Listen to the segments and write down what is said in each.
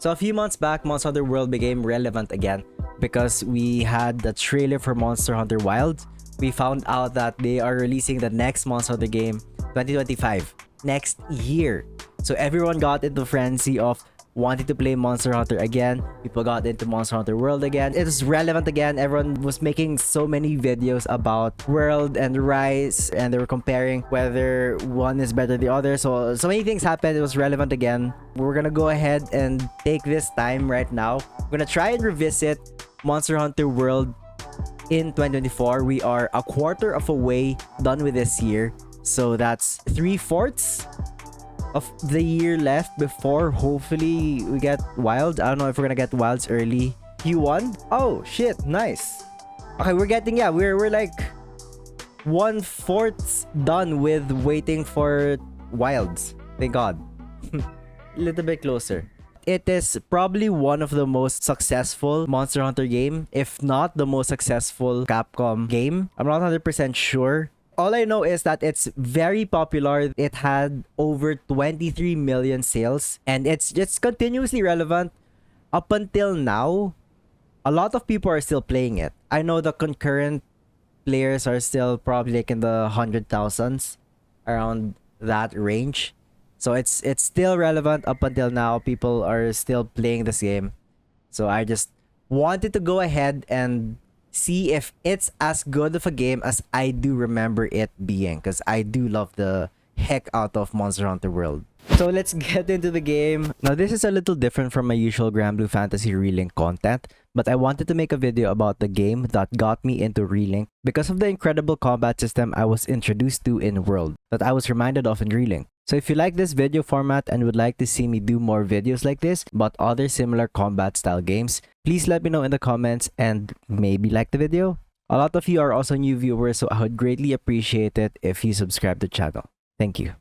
So a few months back, Monster Hunter World became relevant again because we had the trailer for Monster Hunter Wild. We found out that they are releasing the next Monster Hunter game 2025, next year. So everyone got into frenzy of wanting to play Monster Hunter again. People got into Monster Hunter World again. It was relevant again. Everyone was making so many videos about World and Rise, and they were comparing whether one is better than the other. So many things happened. It was relevant again. We're gonna go ahead and take this time right now. We're gonna try and revisit Monster Hunter World in 2024. We are a quarter of a way done with this year. So that's 3/4 of the year left before hopefully we get Wild. I don't know if we're gonna get Wilds early. Q1? Oh shit, nice. Okay, we're getting, yeah, we're like 1/4 done with waiting for Wilds. Thank God. A little bit closer. It is probably one of the most successful Monster Hunter game, if not the most successful Capcom game. I'm not 100% sure. All I know is that it's very popular. It had over 23 million sales, and it's just continuously relevant up until now. A lot of people are still playing it. I know the concurrent players are still probably like in the 100,000s, around that range. So it's still relevant up until now. People are still playing this game. So I just wanted to go ahead and see if it's as good of a game as I do remember it being, because I do love the heck out of Monster Hunter World. So let's get into the game. Now this is a little different from my usual Grand Blue Fantasy Relink content, but I wanted to make a video about the game that got me into Relink because of the incredible combat system I was introduced to in World that I was reminded of in Relink. So if you like this video format and would like to see me do more videos like this but other similar combat style games, please let me know in the comments and maybe like the video. A lot of you are also new viewers, so I would greatly appreciate it if you subscribe to the channel. Thank you.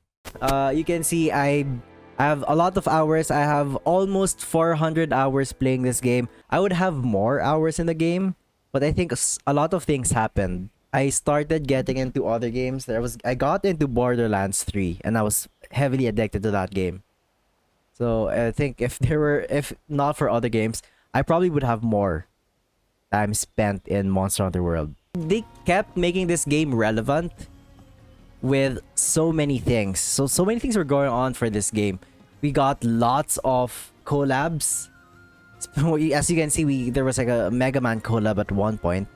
You can see I have a lot of hours. I have almost 400 hours playing this game. I would have more hours in the game, but I think a lot of things happened. I started getting into other games. I got into Borderlands 3 and I was heavily addicted to that game. So I think if not for other games, I probably would have more time spent in Monster Hunter World. They kept making this game relevant with so many things. So many things were going on for this game. We got lots of collabs. As you can see, there was like a Mega Man collab at one point.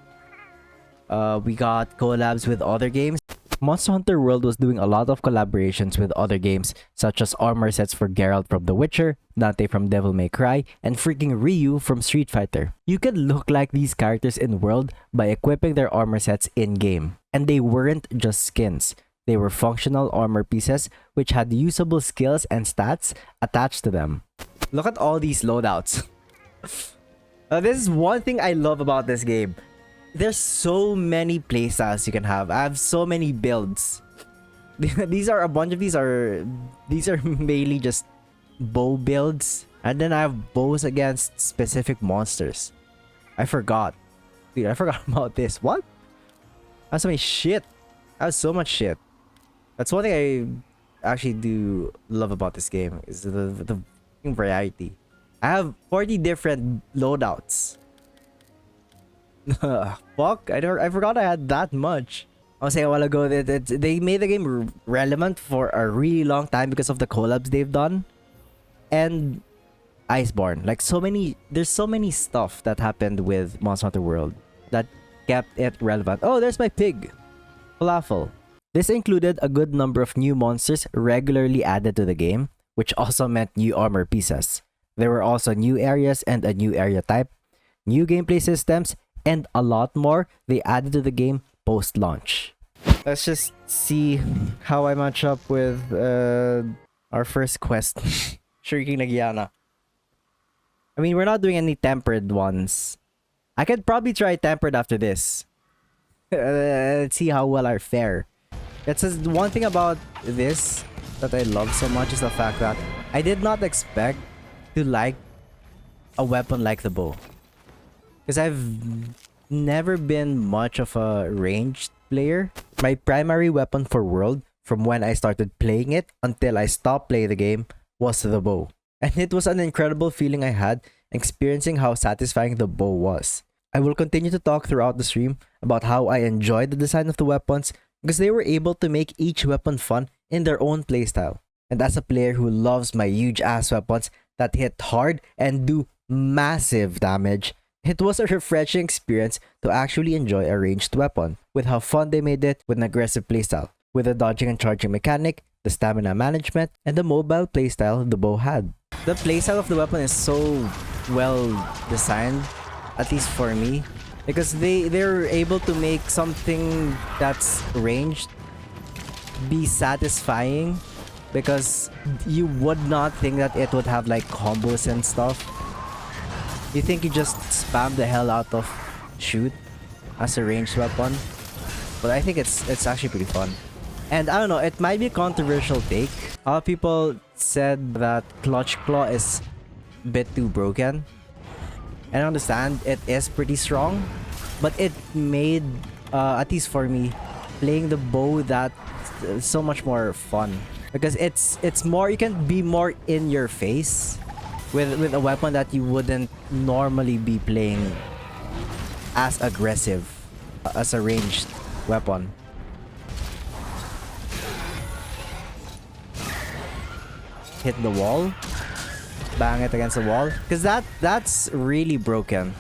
We got collabs with other games. Monster Hunter World was doing a lot of collaborations with other games, such as armor sets for Geralt from The Witcher, Dante from Devil May Cry, and freaking Ryu from Street Fighter. You could look like these characters in World by equipping their armor sets in-game. And they weren't just skins. They were functional armor pieces which had usable skills and stats attached to them. Look at all these loadouts. This is one thing I love about this game. There's so many playstyles you can have. I have so many builds. These are mainly just bow builds, and then I have bows against specific monsters. I forgot. Dude, I forgot about this. What? I have so many shit. I have so much shit. That's one thing I actually do love about this game, is the variety. I have 40 different loadouts. Fuck, I forgot I had that much. I was saying a while ago that they made the game relevant for a really long time because of the collabs they've done. And Iceborne. Like there's so many stuff that happened with Monster Hunter World that kept it relevant. Oh, there's my pig. Falafel. This included a good number of new monsters regularly added to the game, which also meant new armor pieces. There were also new areas and a new area type, new gameplay systems, and a lot more they added to the game post-launch. Let's just see how I match up with our first quest. Shrieking Nagyana. I mean, we're not doing any tempered ones. I could probably try tempered after this. Let's see how well I fare. It's one thing about this that I love so much is the fact that I did not expect to like a weapon like the bow. Because I've never been much of a ranged player. My primary weapon for World, from when I started playing it until I stopped playing the game, was the bow. And it was an incredible feeling I had experiencing how satisfying the bow was. I will continue to talk throughout the stream about how I enjoyed the design of the weapons because they were able to make each weapon fun in their own playstyle. And as a player who loves my huge ass weapons that hit hard and do massive damage, it was a refreshing experience to actually enjoy a ranged weapon with how fun they made it with an aggressive playstyle, with the dodging and charging mechanic, the stamina management, and the mobile playstyle the bow had. The playstyle of the weapon is so well designed, at least for me, because they're able to make something that's ranged be satisfying, because you would not think that it would have like combos and stuff. You think you just spam the hell out of shoot as a ranged weapon, but I think it's actually pretty fun. And I don't know, it might be a controversial take. A lot of people said that Clutch Claw is a bit too broken. And I understand it is pretty strong, but it made, at least for me, playing the bow that so much more fun. Because it's more, you can be more in your face with a weapon that you wouldn't normally be playing as aggressive as a ranged weapon. Hit the wall, bang it against the wall, because that's really broken.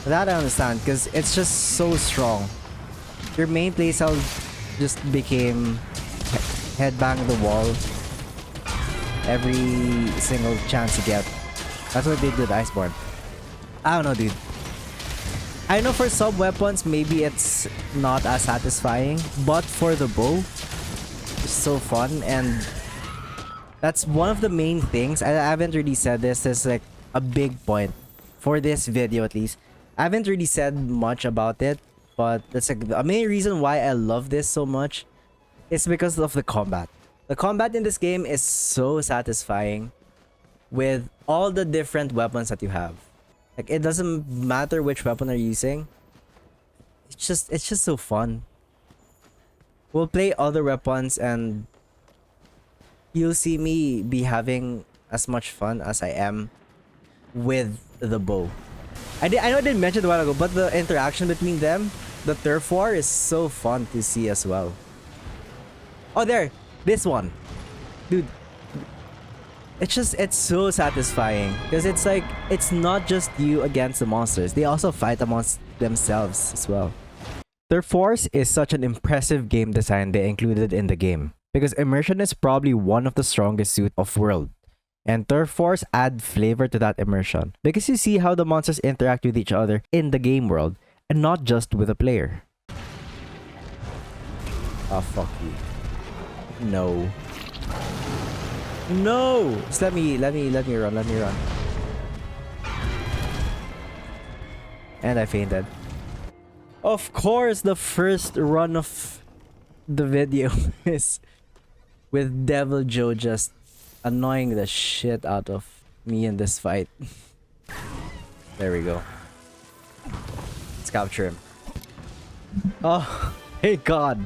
That I understand, because it's just so strong. Your main playstyle just became headbang the wall every single chance you get. That's what they did with Iceborne. I don't know, dude. I know for some weapons maybe it's not as satisfying, but for the bow, it's so fun. And that's one of the main things. I haven't really said this. This is like a big point for this video, at least. I haven't really said much about it, but that's like the main reason why I love this so much is because of the combat. The combat in this game is so satisfying with all the different weapons that you have. Like, it doesn't matter which weapon you're using. It's just so fun. We'll play other weapons and you'll see me be having as much fun as I am with the bow. I know I didn't mention it a while ago, but the interaction between them, the turf war, is so fun to see as well. Oh, there! This one! Dude. It's so satisfying. Because it's like, it's not just you against the monsters. They also fight amongst themselves as well. Turf Wars is such an impressive game design they included in the game, because immersion is probably one of the strongest suit of world. And Turf Wars add flavor to that immersion, because you see how the monsters interact with each other in the game world, and not just with a player. Oh, fuck you. No. No! Just let me run. And I fainted. Of course, the first run of the video is with Devil Joe just annoying the shit out of me in this fight. There we go. Let's capture him. Oh, hey God.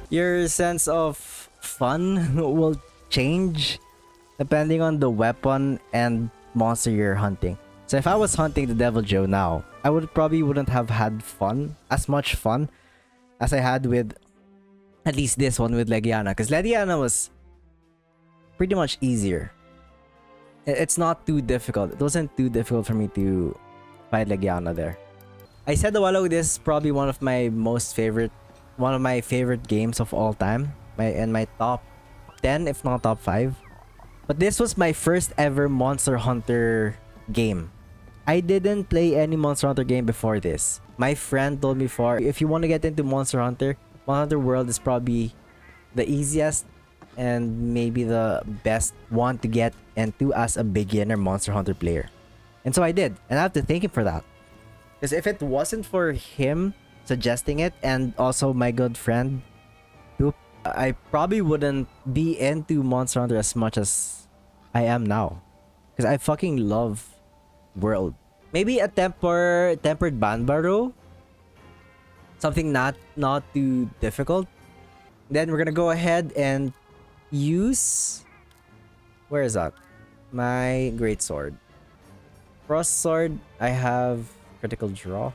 Your sense of fun will change depending on the weapon and monster you're hunting. So if I was hunting the Devil Joe now, I wouldn't have had fun, as much fun as I had with at least this one with Legiana, because Legiana was pretty much easier. It's not too difficult. It wasn't too difficult for me to fight Legiana there. I said a while ago, this is probably one of my favorite games of all time. In my top 10, if not top 5. But this was my first ever Monster Hunter game. I didn't play any Monster Hunter game before this. My friend told me before, if you want to get into Monster Hunter World is probably the easiest and maybe the best one to get into as a beginner Monster Hunter player. And so I did, and I have to thank him for that. Because if it wasn't for him suggesting it, and also my good friend Doop, I probably wouldn't be into Monster Hunter as much as I am now. Because I fucking love World. Maybe a tempered Banbaro. Something not too difficult. Then we're gonna go ahead and use Where is that? My great sword. Frost sword, I have critical draw.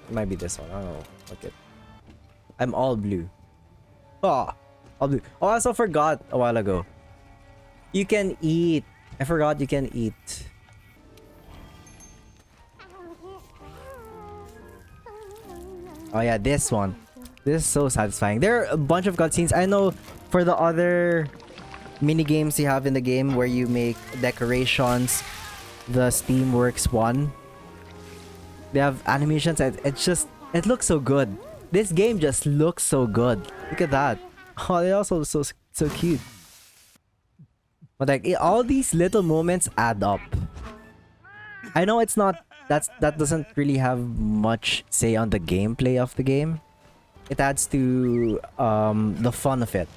It might be this one. I don't know. Okay. I'm all blue. Ah, all blue. Oh, I also forgot a while ago. You can eat. I forgot you can eat. Oh yeah, this one. This is so satisfying. There are a bunch of cutscenes. I know for the other mini games you have in the game where you make decorations, the Steamworks one. They have animations. It looks so good. This game just looks so good. Look at that. Oh, they also so cute. But like all these little moments add up. I know it's not that doesn't really have much say on the gameplay of the game. It adds to the fun of it.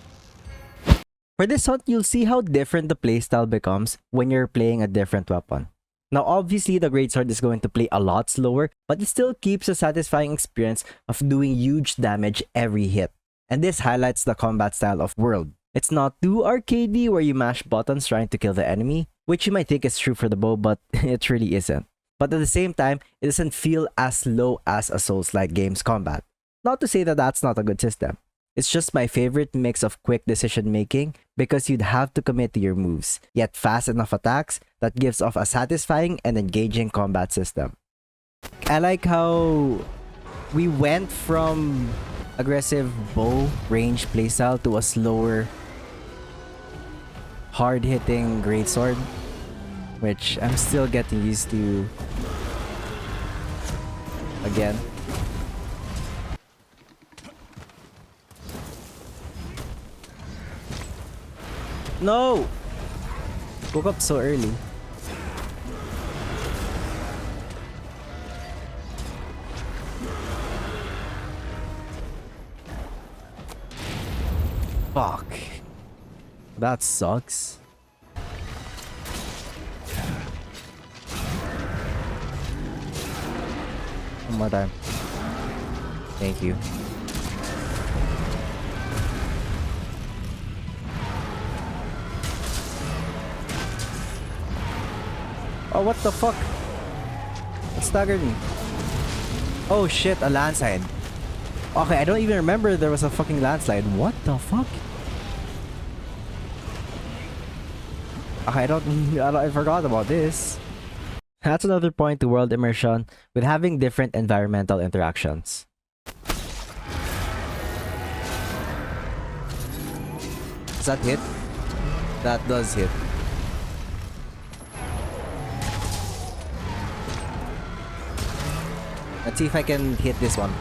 For this hunt, you'll see how different the playstyle becomes when you're playing a different weapon. Now, obviously, the greatsword is going to play a lot slower, but it still keeps a satisfying experience of doing huge damage every hit. And this highlights the combat style of World. It's not too arcadey where you mash buttons trying to kill the enemy, which you might think is true for the bow, but it really isn't. But at the same time, it doesn't feel as slow as a Souls-like game's combat. Not to say that that's not a good system. It's just my favorite mix of quick decision making because you'd have to commit to your moves, yet fast enough attacks that gives off a satisfying and engaging combat system. I like how we went from aggressive bow range playstyle to a slower, hard-hitting greatsword, which I'm still getting used to again. No! Woke up so early. Fuck. That sucks. One more time. Thank you. Oh, what the fuck? It staggered me. Oh shit, a landslide. Okay, I don't even remember there was a fucking landslide. What the fuck? Okay, I forgot about this. That's another point to world immersion with having different environmental interactions. Does that hit? That does hit. Let's see if I can hit this one.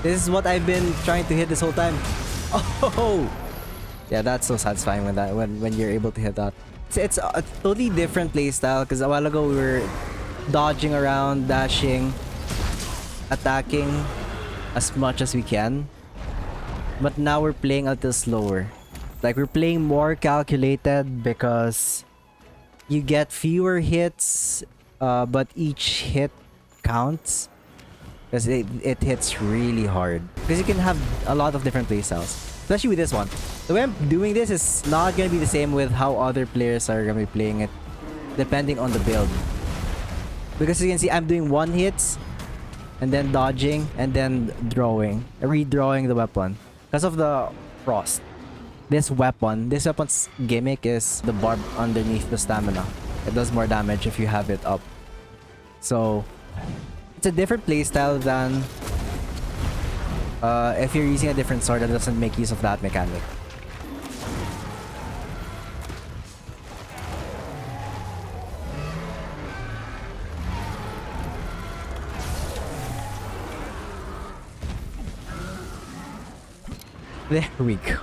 This is what I've been trying to hit this whole time. Oh! Yeah, that's so satisfying when you're able to hit that. It's a totally different playstyle because a while ago we were dodging around, dashing, attacking as much as we can. But now we're playing a little slower. Like we're playing more calculated because you get fewer hits, but each hit counts. Because it hits really hard. Because you can have a lot of different playstyles. Especially with this one. The way I'm doing this is not going to be the same with how other players are going to be playing it. Depending on the build. Because you can see I'm doing one hits. And then dodging. And then redrawing the weapon. Because of the frost. This weapon's gimmick is the barb underneath the stamina. It does more damage if you have it up. So it's a different playstyle than if you're using a different sword that doesn't make use of that mechanic. There we go.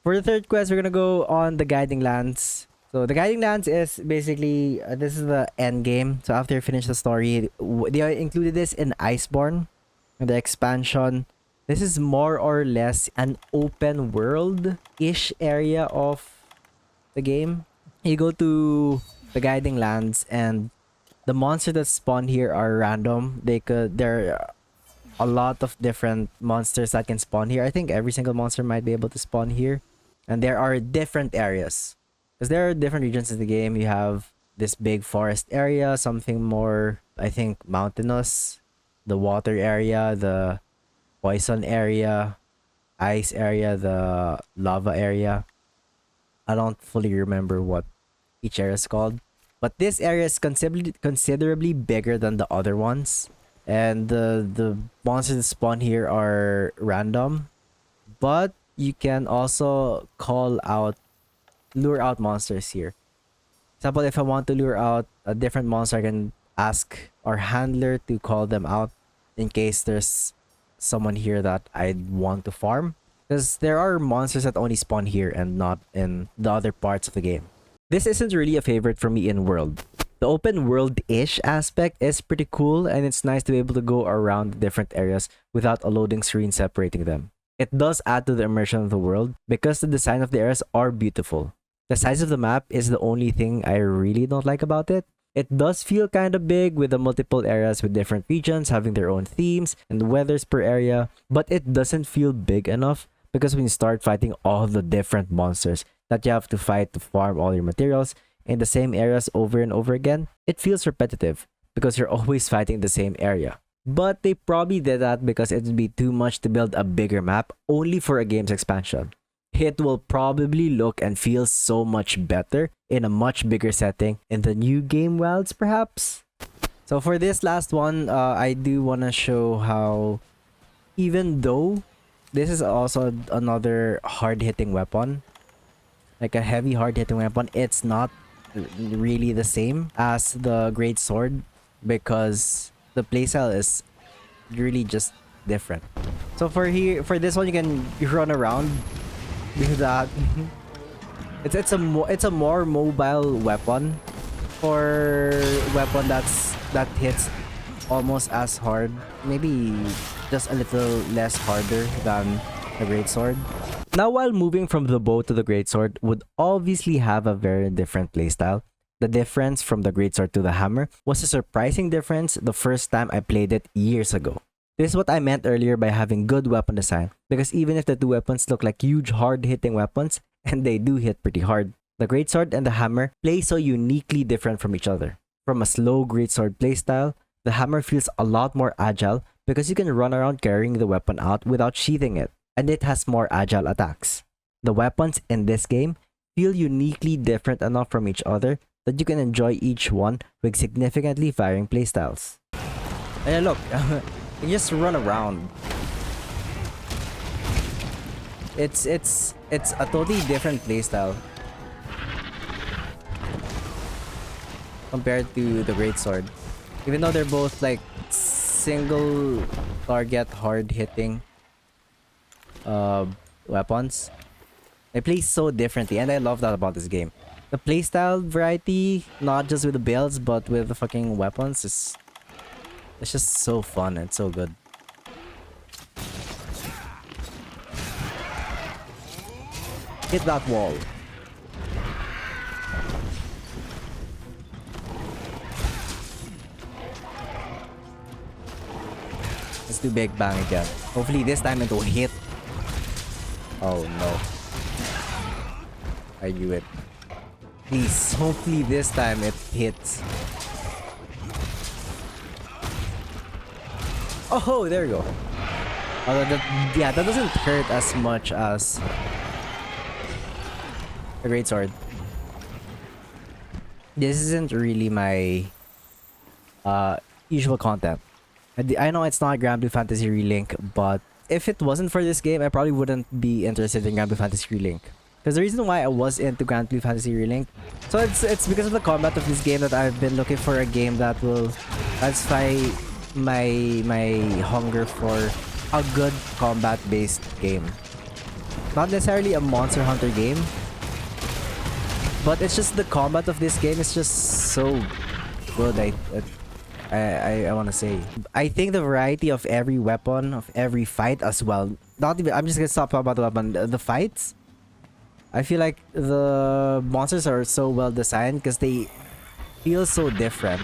For the third quest, we're gonna go on the Guiding Lands. So the Guiding Lands is basically, this is the end game. So after you finish the story, they included this in Iceborne, the expansion. This is more or less an open world-ish area of the game. You go to the Guiding Lands and the monsters that spawn here are random. There are a lot of different monsters that can spawn here. I think every single monster might be able to spawn here. And there are different areas. Because there are different regions in the game. You have this big forest area, something more, I think, mountainous. The water area, the poison area, ice area, the lava area. I don't fully remember what each area is called. But this area is considerably bigger than the other ones. And the monsters that spawn here are random. But you can also lure out monsters here. Example, if I want to lure out a different monster, I can ask our handler to call them out in case there's someone here that I want to farm. Because there are monsters that only spawn here and not in the other parts of the game. This isn't really a favorite for me in world. The open world-ish aspect is pretty cool, and it's nice to be able to go around the different areas without a loading screen separating them. It does add to the immersion of the world because the design of the areas are beautiful. The size of the map is the only thing I really don't like about it. It does feel kind of big with the multiple areas with different regions having their own themes and weathers per area, but it doesn't feel big enough because when you start fighting all the different monsters that you have to fight to farm all your materials in the same areas over and over again, it feels repetitive because you're always fighting the same area. But they probably did that because it would be too much to build a bigger map only for a game's expansion. It will probably look and feel so much better in a much bigger setting in the new game worlds, perhaps. So for this last one, I do want to show how, even though this is also another hard-hitting weapon, like a heavy hard-hitting weapon, it's not really the same as the Great Sword because the playstyle is really just different. So for this one, you can run around. Do that. It's a more mobile weapon for weapon that hits almost as hard, maybe just a little less harder than the Great Sword. Now, while moving from the bow to the Great Sword would obviously have a very different playstyle, the difference from the Great Sword to the hammer was a surprising difference the first time I played it years ago. This is what I meant earlier by having good weapon design, because even if the two weapons look like huge hard-hitting weapons, and they do hit pretty hard, the Great Sword and the hammer play so uniquely different from each other. From a slow Great Sword playstyle, the hammer feels a lot more agile because you can run around carrying the weapon out without sheathing it, and it has more agile attacks. The weapons in this game feel uniquely different enough from each other that you can enjoy each one with significantly varying playstyles. And look, you just run around. It's a totally different playstyle compared to the Great Sword. Even though they're both like single target hard hitting weapons, they play so differently, and I love that about this game. The playstyle variety, not just with the builds but with the fucking weapons, it's just so fun and so good. Hit that wall. Let's do Big Bang again. Hopefully this time it will hit. Oh no. I knew it. Please, hopefully this time it hits. Oh, there we go. Although that doesn't hurt as much as the Great Sword. This isn't really my usual content. I know it's not Grand Blue Fantasy Relink, but if it wasn't for this game, I probably wouldn't be interested in Grand Blue Fantasy Relink. Because the reason why I was into Grand Blue Fantasy Relink, so it's because of the combat of this game that I've been looking for a game that will satisfy my hunger for a good combat-based game. Not necessarily a Monster Hunter game, but it's just the combat of this game is just so good. I want to say, I think the variety of every weapon, of every fight as well. Not even, I'm just gonna stop about the weapon. The fights, I feel like the monsters are so well designed because they feel so different.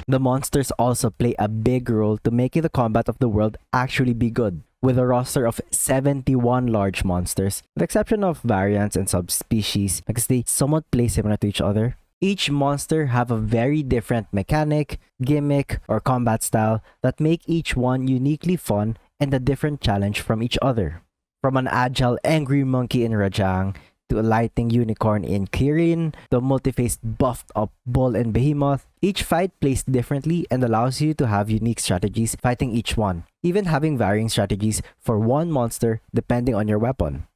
The monsters also play a big role to making the combat of the world actually be good. with a roster of 71 large monsters, with the exception of variants and subspecies, because they somewhat play similar to each other. Each monster have a very different mechanic, gimmick, or combat style that make each one uniquely fun and a different challenge from each other. From an agile, angry monkey in Rajang, to a lightning unicorn in Kirin, to a multi-faced buffed up bull in Behemoth, each fight plays differently and allows you to have unique strategies fighting each one, even having varying strategies for one monster depending on your weapon.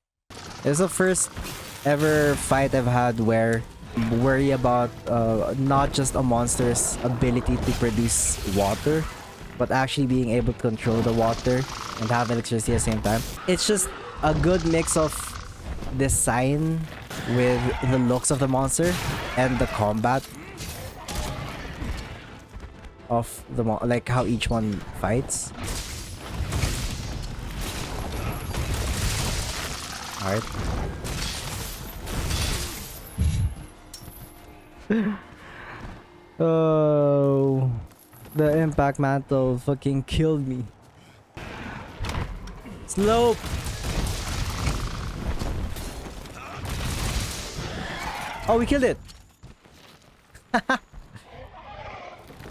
This is the first ever fight I've had where worry about not just a monster's ability to produce water, but actually being able to control the water and have electricity at the same time. It's just a good mix of design with the looks of the monster and the combat of the like how each one fights. Alright. Oh, the impact mantle fucking killed me. Slope. Oh, we killed it.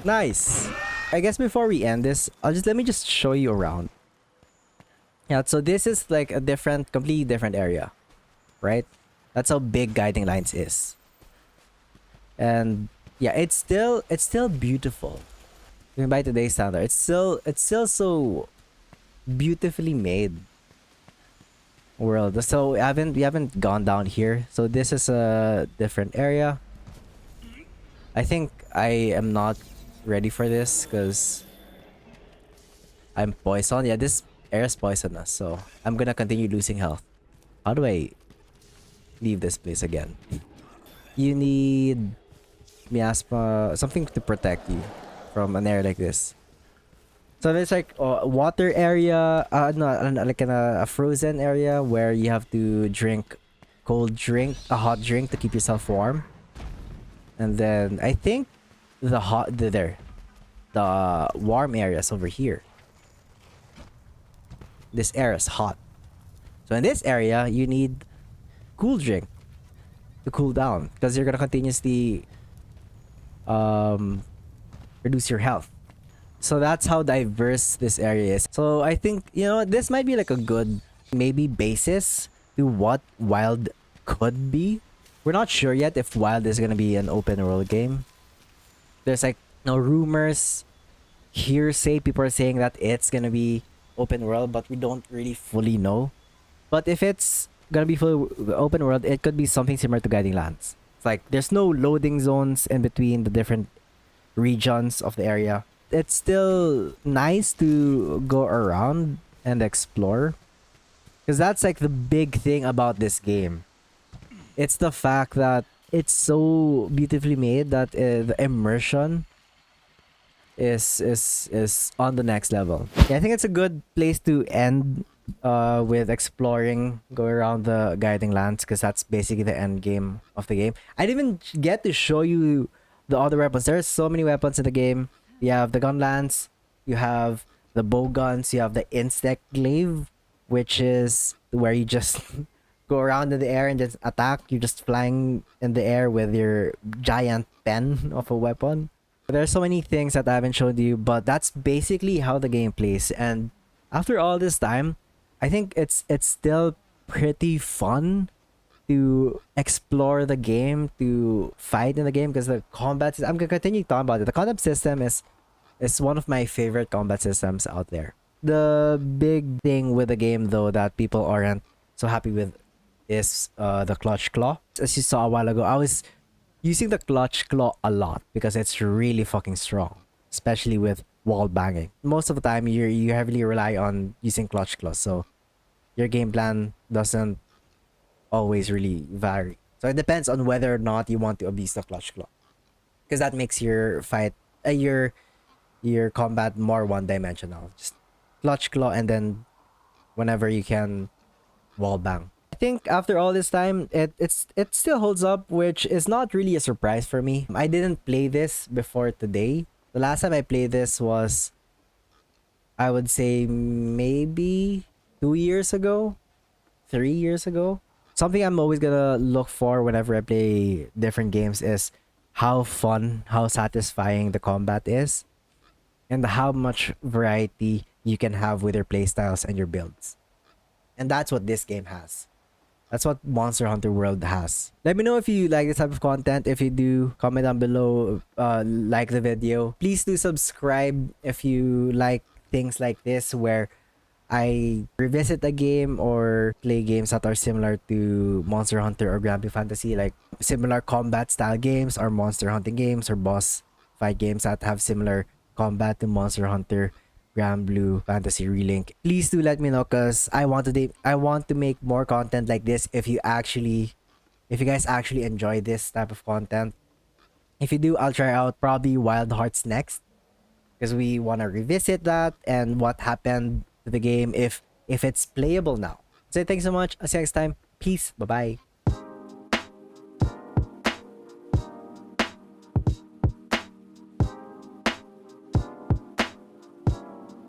Nice. I guess before we end this, let me just show you around. Yeah, so this is like a completely different area, right? That's how big Guiding Lines is. And yeah, it's still beautiful. Even by today's standard, it's still so beautifully made world. So we haven't gone down here. So this is a different area. I think I am not ready for this because I'm poisoned. Yeah, this air is poisonous, so I'm gonna continue losing health. How do I leave this place again? You need miasma, something to protect you from an area like this. So there's like a water area, like a frozen area where you have to drink a hot drink to keep yourself warm. And then I think the warm areas over here. This area is hot. So in this area, you need cool drink to cool down because you're gonna continuously reduce your health. So that's how diverse this area is. So I think, you know, this might be like a good maybe basis to what Wild could be. We're not sure yet if Wild is gonna be an open world game. There's like no rumors, hearsay, people are saying that it's gonna be open world, but we don't really fully know. But if it's gonna be fully open world, it could be something similar to Guiding Lands. It's like there's no loading zones in between the different regions of the area. It's still nice to go around and explore, because that's like the big thing about this game. It's the fact that it's so beautifully made that the immersion is on the next level. Yeah, I think it's a good place to end with exploring, go around the Guiding Lands, because that's basically the end game of the game. I didn't even get to show you the other weapons. There's so many weapons in the game. You have the gun lance, you have the bow guns, you have the insect glaive, which is where you just go around in the air and just attack. You're just flying in the air with your giant pen of a weapon. There's so many things that I haven't showed you, but that's basically how the game plays. And after all this time, I think it's still pretty fun to explore the game, to fight in the game, because the combat I'm gonna continue talking about it. The combat system is one of my favorite combat systems out there. The big thing with the game though that people aren't so happy with is the clutch claw. As you saw a while ago, I was using the clutch claw a lot because it's really fucking strong, especially with wall banging. Most of the time you heavily rely on using clutch claw, so your game plan doesn't always really vary. So it depends on whether or not you want to abuse the clutch claw, because that makes your fight your combat more one-dimensional. Just clutch claw and then whenever you can wall bang. I think after all this time, it still holds up, which is not really a surprise for me. I didn't play this before today. The last time I played this was I would say maybe 2 years ago, 3 years ago. Something I'm always gonna look for whenever I play different games is how fun, how satisfying the combat is, and how much variety you can have with your playstyles and your builds. And that's what this game has. That's what Monster Hunter World has. Let me know if you like this type of content. If you do, comment down below, like the video. Please do subscribe if you like things like this where I revisit a game or play games that are similar to Monster Hunter or Grand Blue Fantasy, like similar combat style games or monster hunting games or boss fight games that have similar combat to Monster Hunter, Grand Blue Fantasy Relink. Please do let me know because I want to make more content like this if you guys actually enjoy this type of content. If you do, I'll try out probably Wild Hearts next because we want to revisit that and what happened to the game if it's playable now. So thanks so much. I'll see you next time. Peace. Bye bye.